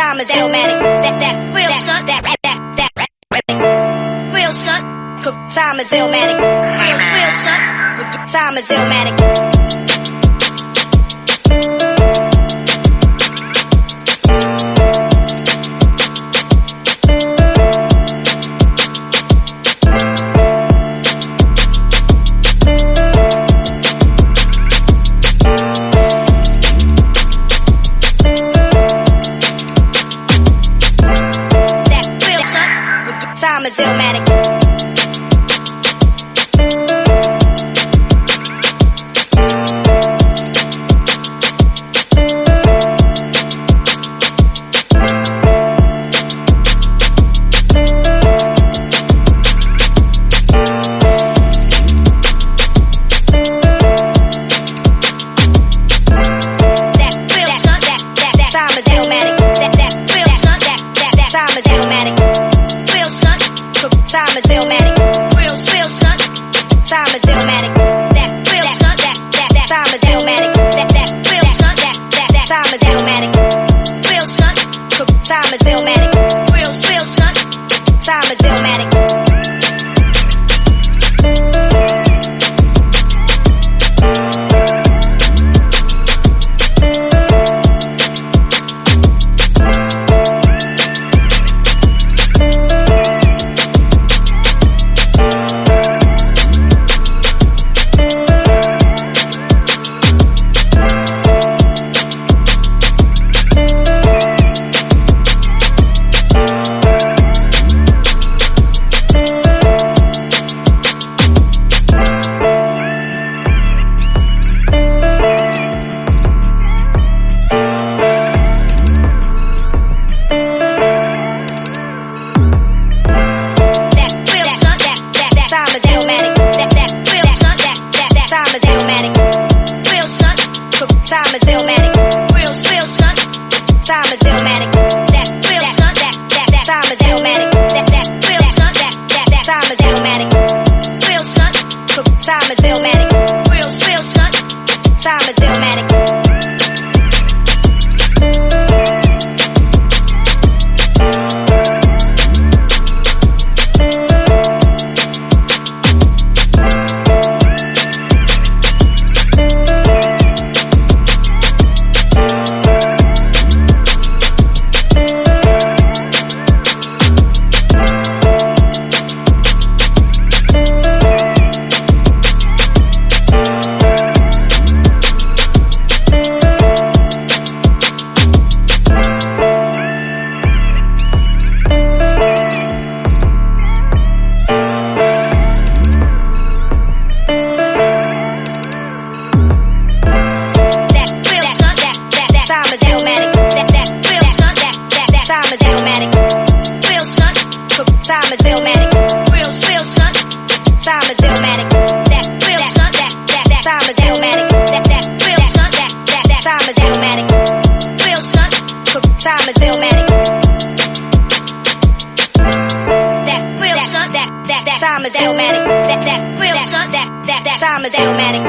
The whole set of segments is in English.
Time is illmatic. That real son. That real son. Time is illmatic. Real son. Time is illmatic. Time is illmatic. Time is illmatic. Real son. Time is illmatic. That real son. That time is illmatic. That real son. That time is illmatic. Real son. Time is illmatic. Real son. Time is illmatic. Time is illmatic. Real son. Time is illmatic. That real son. That time is illmatic. That real son. That time is illmatic. Real son. Time is illmatic. Real son. Time is illmatic. Time is illmatic. Real son. Time is illmatic. That real son. That time is illmatic. That real son. That time is illmatic. Real son. Time is illmatic. That real son. That time is illmatic. That real son. That time is illmatic.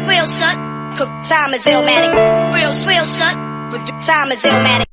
Real son. Time is illmatic. Real son. Time is illmatic.